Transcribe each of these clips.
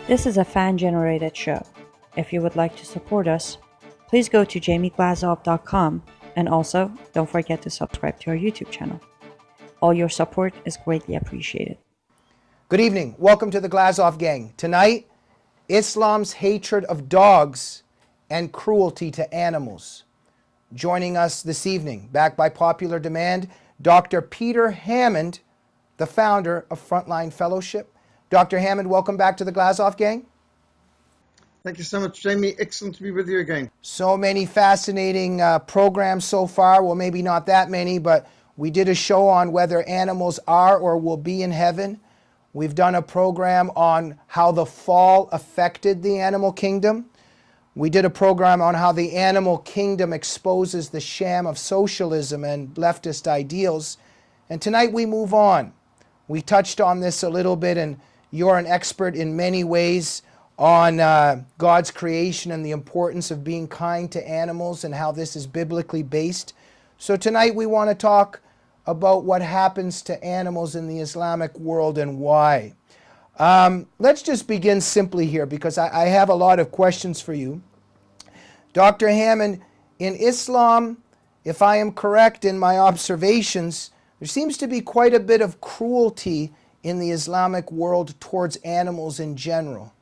This is a fan-generated show. If you would like to support us, please go to jamieglazoff.com, and also don't forget to subscribe to our YouTube channel. All your support is greatly appreciated. Good evening. Welcome to the Glazoff Gang. Tonight, Islam's hatred of dogs and cruelty to animals. Joining us this evening, back by popular demand, Dr. Peter Hammond, the founder of Frontline Fellowship. Dr. Hammond, welcome back to the Glazoff Gang. Thank you so much, Jamie. Excellent to be with you again. So many fascinating programs so far. Well, maybe not that many, but we did a show on whether animals are or will be in heaven. We've done a program on how the fall affected the animal kingdom. We did a program on how the animal kingdom exposes the sham of socialism and leftist ideals. And tonight we move on. We touched on this a little bit, and you're an expert in many ways on God's creation and the importance of being kind to animals and how this is biblically based. So tonight we want to talk about what happens to animals in the Islamic world and why. Let's just begin simply here because I have a lot of questions for you. Dr. Hammond, in Islam, if I am correct in my observations, there seems to be quite a bit of cruelty in the Islamic world towards animals in general.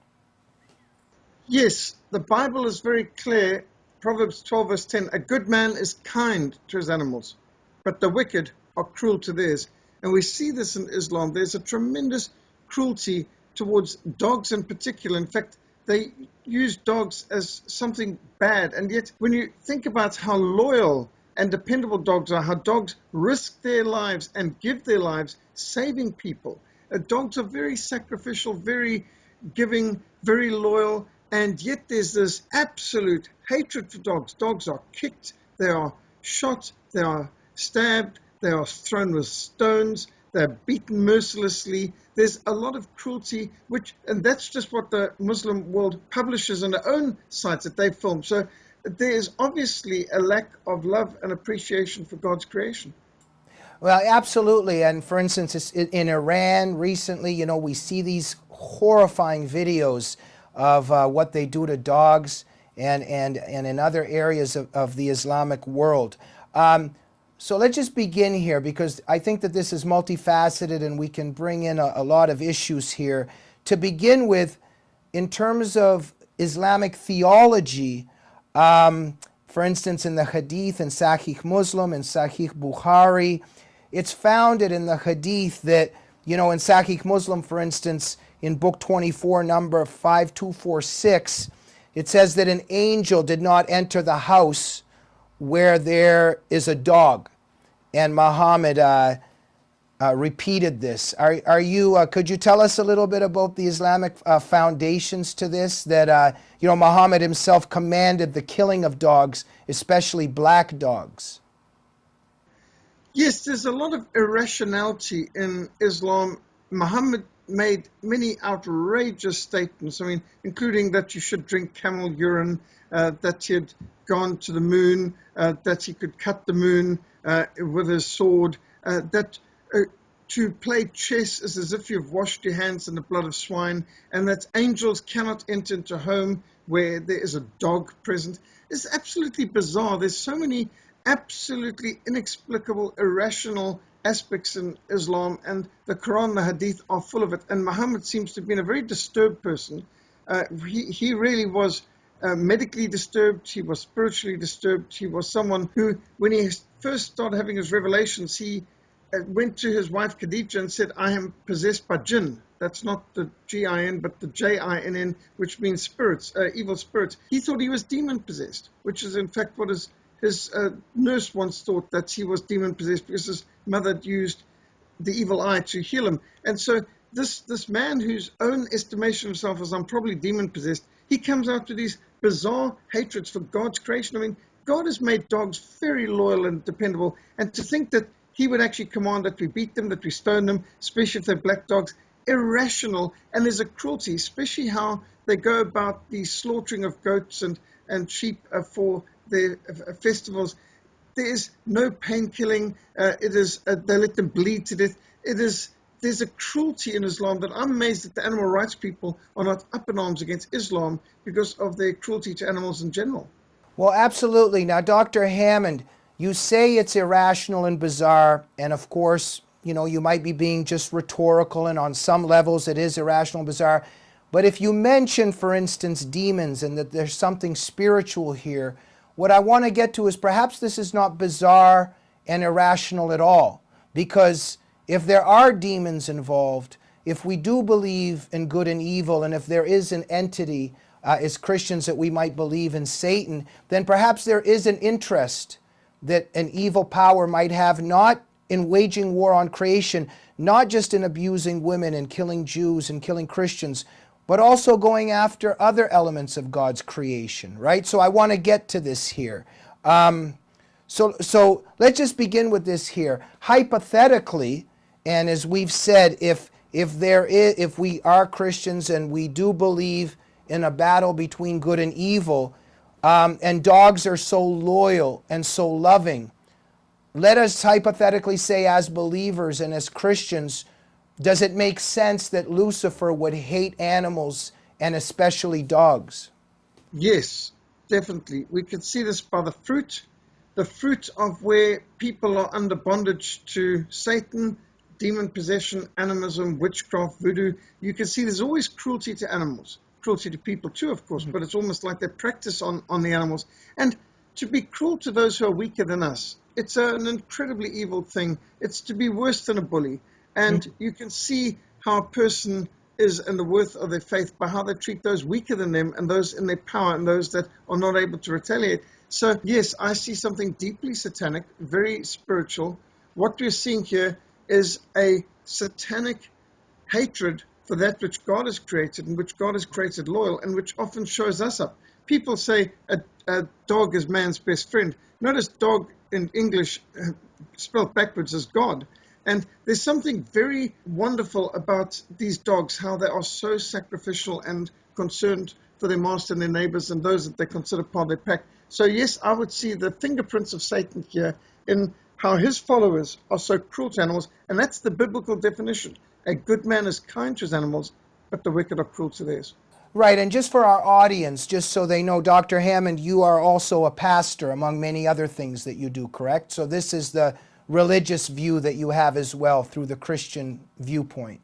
Yes, the Bible is very clear. Proverbs 12 verse 10, a good man is kind to his animals, but the wicked are cruel to theirs. And we see this in Islam. There's a tremendous cruelty towards dogs in particular. In fact, they use dogs as something bad. And yet, when you think about how loyal and dependable dogs are, how dogs risk their lives and give their lives saving people. Dogs are very sacrificial, very giving, very loyal, and yet there's this absolute hatred for dogs. Dogs are kicked, they are shot, they are stabbed, they are thrown with stones, they're beaten mercilessly. There's a lot of cruelty, and that's just what the Muslim world publishes on their own sites that they film. So there is obviously a lack of love and appreciation for God's creation. Well, absolutely. And for instance, in Iran recently, we see these horrifying videos of what they do to dogs and in other areas of the Islamic world. So let's just begin here because I think that this is multifaceted and we can bring in a lot of issues here. To begin with, in terms of Islamic theology, for instance, in the Hadith in Sahih Muslim and Sahih Bukhari, it's founded in the Hadith that, in Sahih Muslim, for instance, in book 24, number 5246, it says that an angel did not enter the house where there is a dog. And Muhammad repeated this. Could you tell us a little bit about the Islamic foundations to this? That, Muhammad himself commanded the killing of dogs, especially black dogs. Yes, there's a lot of irrationality in Islam. Muhammad made many outrageous statements, including that you should drink camel urine, that he had gone to the moon, that he could cut the moon with his sword, that to play chess is as if you've washed your hands in the blood of swine, and that angels cannot enter into a home where there is a dog present. It's absolutely bizarre. There's so many absolutely inexplicable, irrational aspects in Islam, and the Quran and the Hadith are full of it. And Muhammad seems to have been a very disturbed person. He really was medically disturbed. He was spiritually disturbed. He was someone who, when he first started having his revelations, he went to his wife Khadija and said, I am possessed by jinn. That's not the G-I-N, but the J-I-N-N, which means spirits, evil spirits. He thought he was demon-possessed, which is in fact what his nurse once thought, that he was demon-possessed because his mother had used the evil eye to heal him. And so this man, whose own estimation of himself was, I'm probably demon-possessed, he comes out with these bizarre hatreds for God's creation. God has made dogs very loyal and dependable, and to think that he would actually command that we beat them, that we stone them, especially if they're black dogs, irrational. And there's a cruelty, especially how they go about the slaughtering of goats and sheep for their festivals. There is no pain killing. They let them bleed to death. It is there's a cruelty in Islam that I'm amazed that the animal rights people are not up in arms against Islam because of their cruelty to animals in general. Well, absolutely. Now, Dr. Hammond, you say it's irrational and bizarre, and of course, you might be being just rhetorical, and on some levels it is irrational and bizarre. But if you mention, for instance, demons and that there's something spiritual here, what I want to get to is perhaps this is not bizarre and irrational at all. Because if there are demons involved, if we do believe in good and evil, and if there is an entity as Christians that we might believe in Satan, then perhaps there is an interest that an evil power might have, not in waging war on creation, not just in abusing women and killing Jews and killing Christians, but also going after other elements of God's creation, right? So I want to get to this here. So let's just begin with this here. Hypothetically, and as we've said, if we are Christians and we do believe in a battle between good and evil, and dogs are so loyal and so loving, let us hypothetically say, as believers and as Christians, does it make sense that Lucifer would hate animals and especially dogs? Yes, definitely. We can see this by the fruit of where people are under bondage to Satan, demon possession, animism, witchcraft, voodoo. You can see there's always cruelty to animals, cruelty to people too, of course, but it's almost like they practice on the animals. And to be cruel to those who are weaker than us, it's an incredibly evil thing. It's to be worse than a bully. And you can see how a person is in the worth of their faith by how they treat those weaker than them and those in their power and those that are not able to retaliate. So yes, I see something deeply satanic, very spiritual. What we're seeing here is a satanic hatred for that which God has created and which God has created loyal and which often shows us up. People say a dog is man's best friend. Notice dog in English spelled backwards as God. And there's something very wonderful about these dogs, how they are so sacrificial and concerned for their master and their neighbors and those that they consider part of their pack. So yes, I would see the fingerprints of Satan here in how his followers are so cruel to animals. And that's the biblical definition. A good man is kind to his animals, but the wicked are cruel to theirs. Right, and just for our audience, just so they know, Dr. Hammond, you are also a pastor among many other things that you do, correct? So this is the religious view that you have as well through the Christian viewpoint.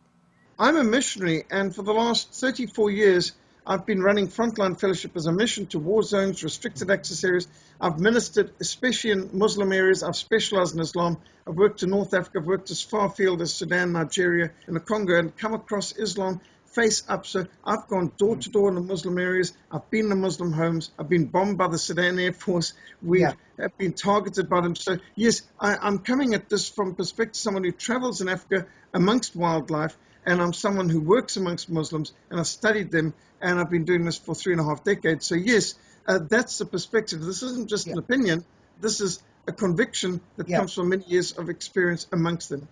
I'm a missionary, and for the last 34 years, I've been running Frontline Fellowship as a mission to war zones, restricted access areas. I've ministered, especially in Muslim areas. I've specialized in Islam. I've worked in North Africa. I've worked as far afield as Sudan, Nigeria, and the Congo, and come across Islam face up. So I've gone door to door in the Muslim areas. I've been in the Muslim homes. I've been bombed by the Sudan Air Force. We have been targeted by them. So yes, I'm coming at this from perspective someone who travels in Africa amongst wildlife, and I'm someone who works amongst Muslims, and I've studied them, and I've been doing this for 3.5 decades. So yes, that's the perspective. This isn't just an opinion. This is a conviction that comes from many years of experience amongst them.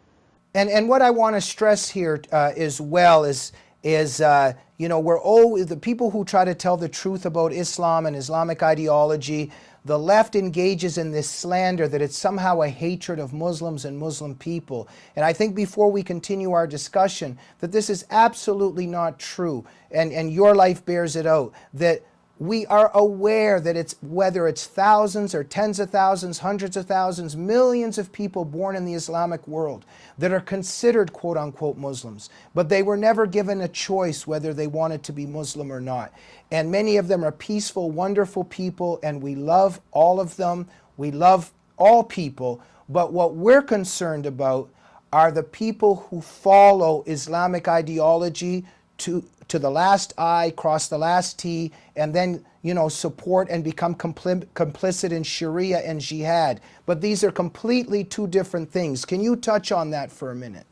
And what I want to stress here as well is we're always, the people who try to tell the truth about Islam and Islamic ideology, the left engages in this slander that it's somehow a hatred of Muslims and Muslim people. And I think before we continue our discussion, that this is absolutely not true. And your life bears it out, that we are aware that it's, whether it's thousands or tens of thousands, hundreds of thousands, millions of people born in the Islamic world that are considered quote unquote Muslims, but they were never given a choice whether they wanted to be Muslim or not. And many of them are peaceful, wonderful people, and we love all of them. We love all people, but what we're concerned about are the people who follow Islamic ideology to the last I, cross the last T, and then, support and become complicit in Sharia and jihad. But these are completely two different things. Can you touch on that for a minute?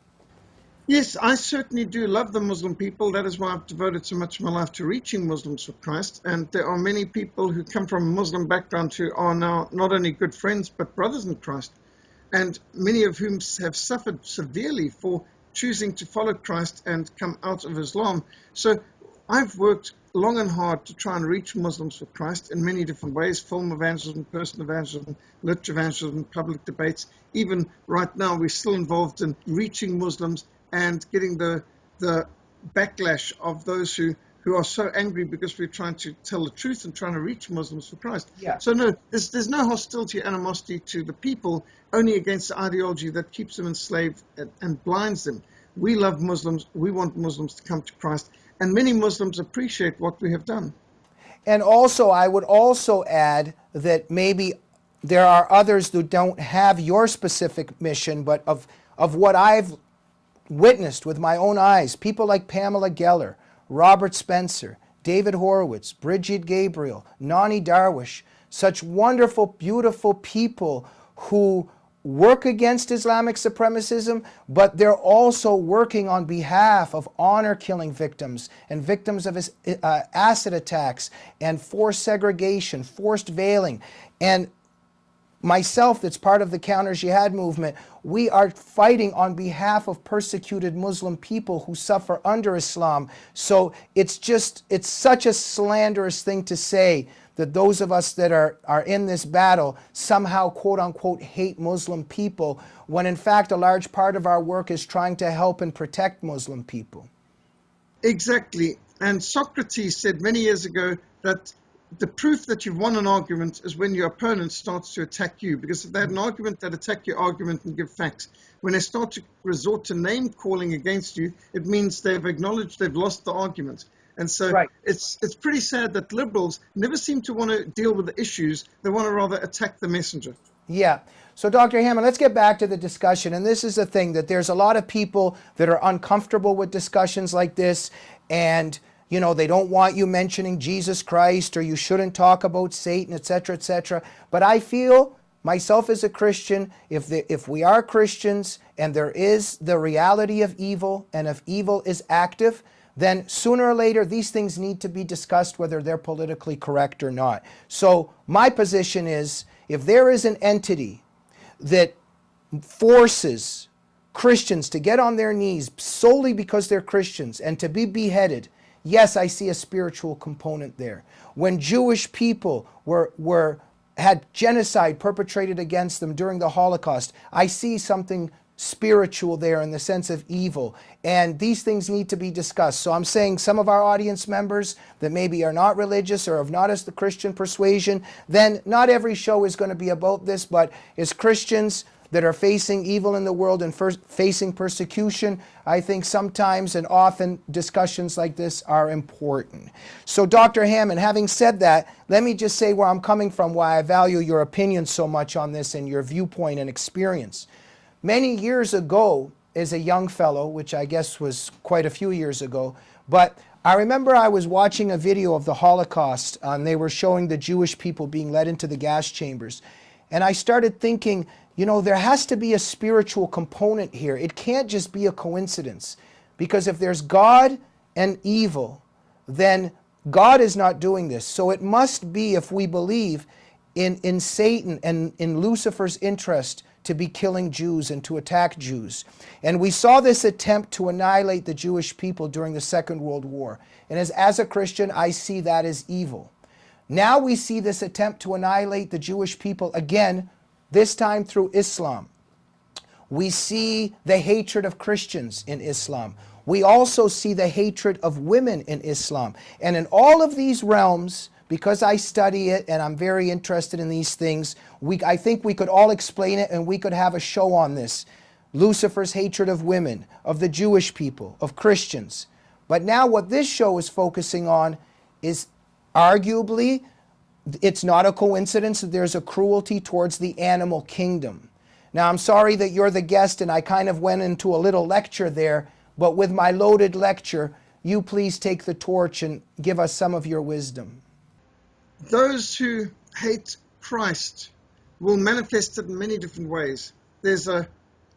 Yes, I certainly do love the Muslim people. That is why I've devoted so much of my life to reaching Muslims for Christ. And there are many people who come from a Muslim background who are now not only good friends, but brothers in Christ. And many of whom have suffered severely for choosing to follow Christ and come out of Islam. So I've worked long and hard to try and reach Muslims for Christ in many different ways: film evangelism, personal evangelism, literature evangelism, public debates. Even right now, we're still involved in reaching Muslims and getting the backlash of those who are so angry because we're trying to tell the truth and trying to reach Muslims for Christ. Yeah. So no, there's no hostility, animosity to the people, only against the ideology that keeps them enslaved and blinds them. We love Muslims. We want Muslims to come to Christ. And many Muslims appreciate what we have done. And also, I would also add that maybe there are others who don't have your specific mission, but of what I've witnessed with my own eyes, people like Pamela Geller, Robert Spencer, David Horowitz, Bridget Gabriel, Nani Darwish, such wonderful, beautiful people who work against Islamic supremacism, but they're also working on behalf of honor-killing victims and victims of acid attacks and forced segregation, forced veiling. And myself, that's part of the counter-jihad movement, we are fighting on behalf of persecuted Muslim people who suffer under Islam. So it's such a slanderous thing to say that those of us that are in this battle somehow, quote unquote, hate Muslim people, when in fact a large part of our work is trying to help and protect Muslim people. Exactly. And Socrates said many years ago that the proof that you've won an argument is when your opponent starts to attack you. Because if they had an argument, they'd attack your argument and give facts. When they start to resort to name calling against you, it means they've acknowledged they've lost the argument. And so Right. it's pretty sad that liberals never seem to want to deal with the issues. They want to rather attack the messenger. Yeah. So Dr. Hammond, let's get back to the discussion. And this is the thing, that there's a lot of people that are uncomfortable with discussions like this, and you know, they don't want you mentioning Jesus Christ, or you shouldn't talk about Satan, etc., etc. But I feel, myself as a Christian, if we are Christians and there is the reality of evil, and if evil is active, then sooner or later these things need to be discussed, whether they're politically correct or not. So my position is, if there is an entity that forces Christians to get on their knees solely because they're Christians and to be beheaded, yes, I see a spiritual component there. When Jewish people had genocide perpetrated against them during the Holocaust, I see something spiritual there in the sense of evil. And these things need to be discussed. So I'm saying some of our audience members that maybe are not religious or have not as the Christian persuasion, then not every show is going to be about this, but as Christians that are facing evil in the world and facing persecution, I think sometimes and often discussions like this are important. So Dr. Hammond, having said that, let me just say where I'm coming from, why I value your opinion so much on this and your viewpoint and experience. Many years ago, as a young fellow, which I guess was quite a few years ago, but I remember I was watching a video of the Holocaust, and they were showing the Jewish people being led into the gas chambers. And I started thinking, you know, there has to be a spiritual component here. It can't just be a coincidence. Because if there's God and evil, then God is not doing this. So it must be, if we believe in Satan and in Lucifer's interest to be killing Jews and to attack Jews. And we saw this attempt to annihilate the Jewish people during the Second World War. And as a Christian, I see that as evil. Now we see this attempt to annihilate the Jewish people again, this time through Islam. We see the hatred of Christians in Islam. We also see the hatred of women in Islam. And in all of these realms, because I study it and I'm very interested in these things, I think we could all explain it, and we could have a show on this. Lucifer's hatred of women, of the Jewish people, of Christians. But now what this show is focusing on is, arguably, it's not a coincidence that there's a cruelty towards the animal kingdom. Now, I'm sorry that you're the guest and I kind of went into a little lecture there, but with my loaded lecture, you please take the torch and give us some of your wisdom. Those who hate Christ will manifest it in many different ways. There's a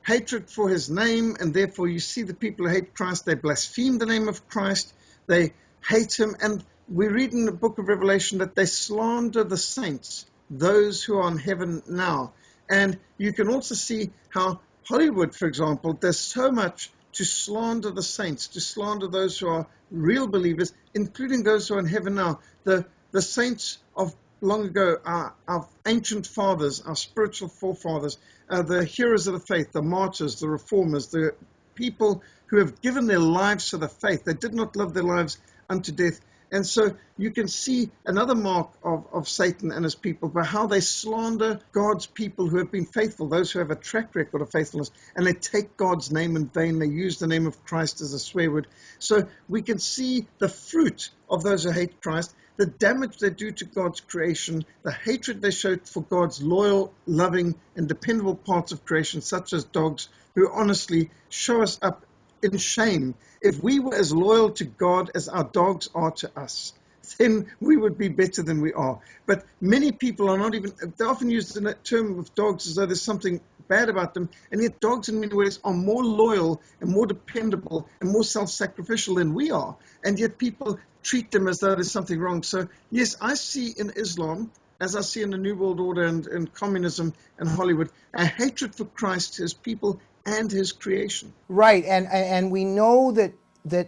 hatred for his name, and therefore you see the people who hate Christ, they blaspheme the name of Christ, they hate him, and we read in the book of Revelation that they slander the saints, those who are in heaven now. And you can also see how Hollywood, for example, does so much to slander the saints, to slander those who are real believers, including those who are in heaven now. The saints of long ago, our ancient fathers, our spiritual forefathers, the heroes of the faith, the martyrs, the reformers, the people who have given their lives for the faith. They did not love their lives unto death. And so you can see another mark of Satan and his people by how they slander God's people who have been faithful, those who have a track record of faithfulness, and they take God's name in vain. They use the name of Christ as a swear word. So we can see the fruit of those who hate Christ, the damage they do to God's creation, the hatred they show for God's loyal, loving, and dependable parts of creation, such as dogs, who honestly show us up in shame. If we were as loyal to God as our dogs are to us, then we would be better than we are. But many people are not even, they often use the term of dogs as though there's something bad about them, and yet dogs in many ways are more loyal and more dependable and more self-sacrificial than we are, and yet people treat them as though there's something wrong. So yes, I see in Islam, as I see in the New World Order and communism and Hollywood, a hatred for Christ, his people, and his creation. Right, and we know that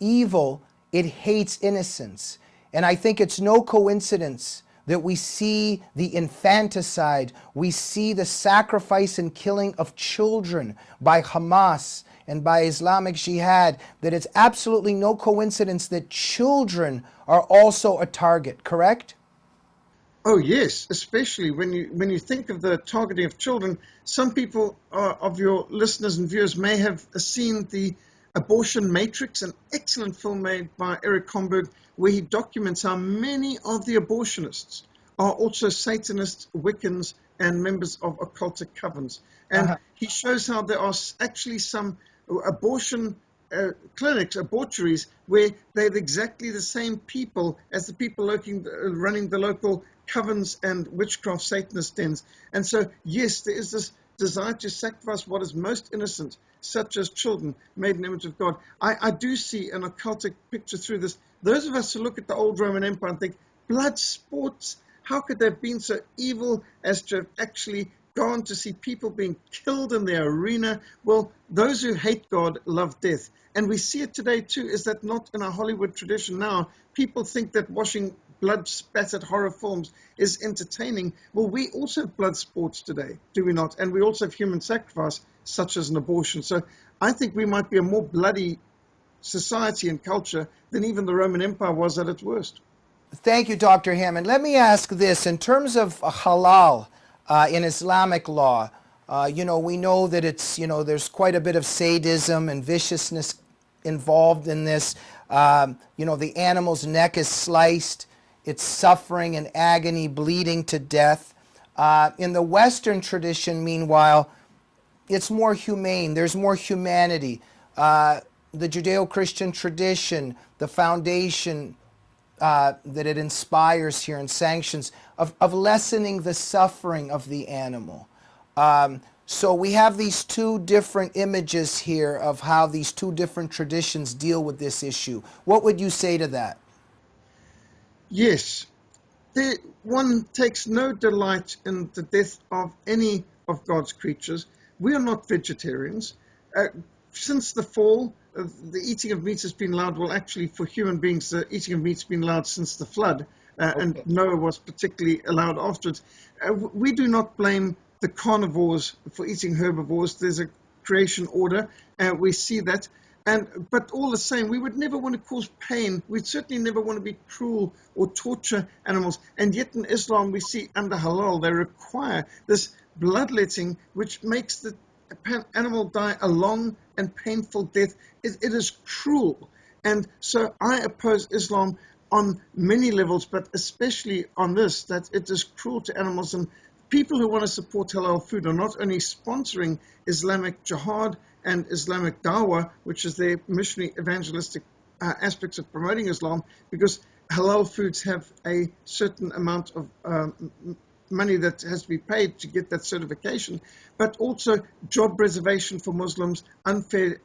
evil, it hates innocence. And I think it's no coincidence that we see the infanticide, we see the sacrifice and killing of children by Hamas and by Islamic Jihad, that it's absolutely no coincidence that children are also a target, correct? Oh yes, especially when you think of the targeting of children. Some people of your listeners and viewers may have seen the Abortion Matrix, an excellent film made by Eric Homburg, where he documents how many of the abortionists are also Satanists, Wiccans, and members of occultic covens. And he shows how there are actually some abortion clinics, abortories, where they're exactly the same people as the people running the local covens and witchcraft Satanist dens. And so, yes, there is this desire to sacrifice what is most innocent, such as children made in the image of God. I do see an occultic picture through this. Those of us who look at the old Roman Empire and think, blood sports, how could they have been so evil as to have actually gone to see people being killed in their arena? Well, those who hate God love death. And we see it today too. Is that not in our Hollywood tradition now? People think that watching blood-spattered horror films is entertaining. Well, we also have blood sports today, do we not? And we also have human sacrifice, such as an abortion. So I think we might be a more bloody society and culture than even the Roman Empire was at its worst. Thank you, Dr. Hammond. Let me ask this. In terms of halal in Islamic law, we know that it's, there's quite a bit of sadism and viciousness involved in this. The animal's neck is sliced. It's suffering and agony, bleeding to death. In the Western tradition, meanwhile, it's more humane. There's more humanity. The Judeo-Christian tradition, the foundation that it inspires here and sanctions of lessening the suffering of the animal. So we have these two different images here of how these two different traditions deal with this issue. What would you say to that? Yes, one takes no delight in the death of any of God's creatures. We are not vegetarians. Since the fall, the eating of meat has been allowed. Well, actually, for human beings, the eating of meat has been allowed since the flood, and Noah was particularly allowed afterwards. We do not blame the carnivores for eating herbivores. There's a creation order, and we see that. But all the same, we would never want to cause pain. We'd certainly never want to be cruel or torture animals. And yet in Islam, we see under halal, they require this bloodletting, which makes the animal die a long and painful death. It is cruel. And so I oppose Islam on many levels, but especially on this, that it is cruel to animals. And people who want to support halal food are not only sponsoring Islamic jihad and Islamic dawah, which is their missionary evangelistic aspects of promoting Islam, because halal foods have a certain amount of money that has to be paid to get that certification, but also job preservation for Muslims, unfair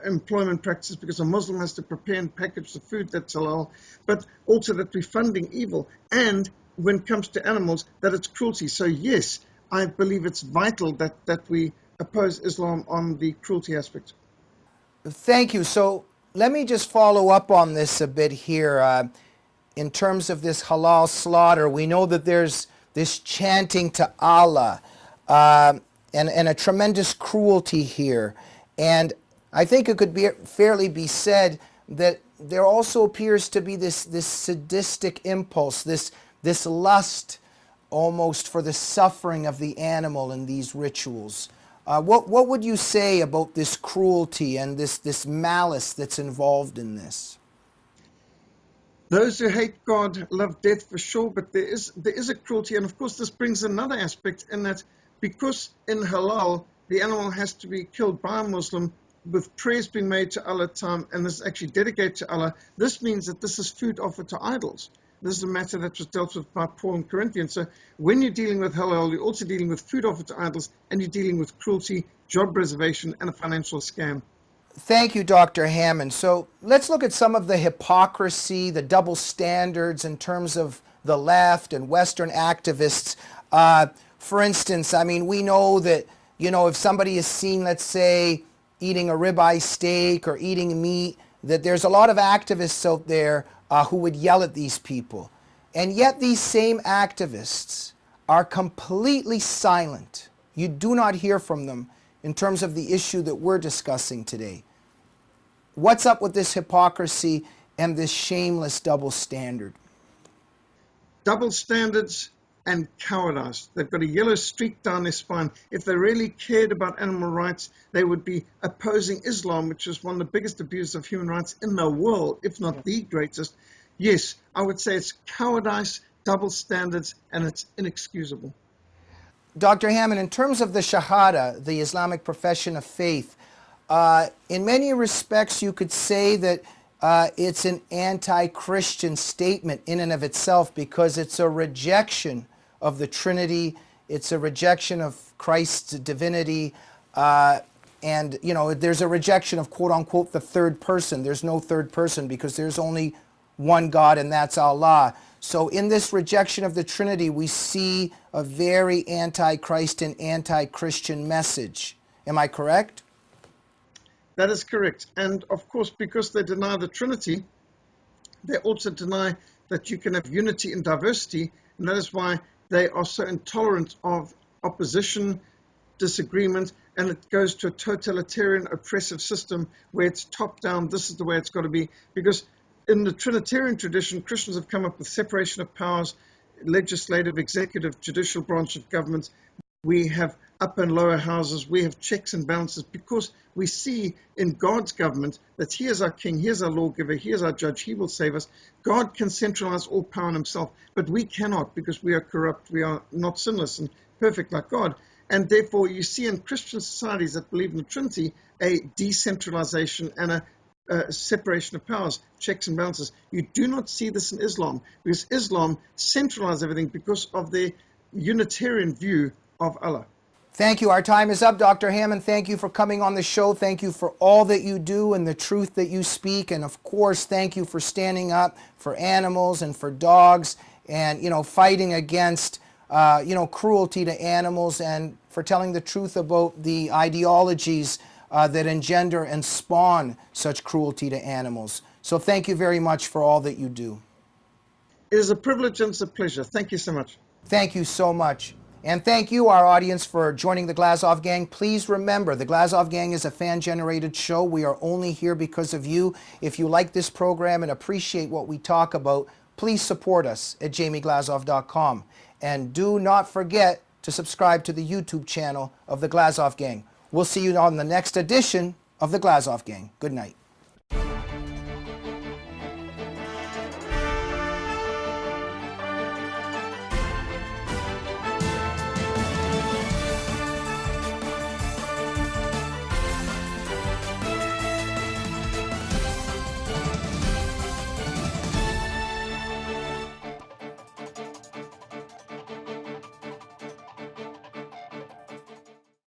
employment practices because a Muslim has to prepare and package the food that's halal, but also that we're funding evil. And when it comes to animals, that it's cruelty. So yes, I believe it's vital that we oppose Islam on the cruelty aspect. Thank you. So let me just follow up on this a bit here. In terms of this halal slaughter, we know that there's this chanting to Allah and a tremendous cruelty here. And I think it could be fairly be said that there also appears to be this sadistic impulse, this lust almost for the suffering of the animal in these rituals. What would you say about this cruelty and this malice that's involved in this? Those who hate God love death for sure, but there is a cruelty, and of course this brings another aspect in that because in halal the animal has to be killed by a Muslim with prayers being made to Allah time, and this is actually dedicated to Allah. This means that this is food offered to idols. This is a matter that was dealt with by Paul in Corinthians. So when you're dealing with halal, you're also dealing with food offered to idols, and you're dealing with cruelty, job preservation, and a financial scam. Thank you, Dr. Hammond. So let's look at some of the hypocrisy, the double standards in terms of the left and Western activists. For instance, I mean, we know that, if somebody is seen, let's say, eating a ribeye steak or eating meat, that there's a lot of activists out there who would yell at these people. And yet these same activists are completely silent. You do not hear from them in terms of the issue that we're discussing today. What's up with this hypocrisy and this shameless double standard? Double standards and cowardice. They've got a yellow streak down their spine. If they really cared about animal rights, they would be opposing Islam, which is one of the biggest abuses of human rights in the world, if not the greatest. Yes, I would say it's cowardice, double standards, and it's inexcusable. Dr. Hammond, in terms of the Shahada, the Islamic profession of faith, in many respects you could say that it's an anti-Christian statement in and of itself because it's a rejection of the Trinity, it's a rejection of Christ's divinity, and there's a rejection of quote-unquote the third person. There's no third person because there's only one God, and that's Allah. So in this rejection of the Trinity, we see a very anti-Christ and anti-Christian message. Am I correct? That is correct. And of course, because they deny the Trinity, they also deny that you can have unity in diversity. And that is why they are so intolerant of opposition, disagreement, and it goes to a totalitarian oppressive system where it's top down, this is the way it's got to be. Because in the Trinitarian tradition, Christians have come up with separation of powers, legislative, executive, judicial branch of government. We have upper and lower houses. We have checks and balances because we see in God's government that He is our king, He is our lawgiver, He is our judge, He will save us. God can centralize all power in Himself, but we cannot because we are corrupt. We are not sinless and perfect like God. And therefore, you see in Christian societies that believe in the Trinity a decentralization and a separation of powers, checks and balances. You do not see this in Islam because Islam centralizes everything because of their Unitarian view of Allah. Thank you. Our time is up, Dr. Hammond. Thank you for coming on the show. Thank you for all that you do and the truth that you speak. And of course, thank you for standing up for animals and for dogs and, fighting against, cruelty to animals and for telling the truth about the ideologies that engender and spawn such cruelty to animals. So thank you very much for all that you do. It is a privilege and it's a pleasure. Thank you so much. Thank you so much. And thank you, our audience, for joining the Glazov Gang. Please remember, the Glazov Gang is a fan-generated show. We are only here because of you. If you like this program and appreciate what we talk about, please support us at jamieglazov.com. And do not forget to subscribe to the YouTube channel of the Glazov Gang. We'll see you on the next edition of the Glazov Gang. Good night.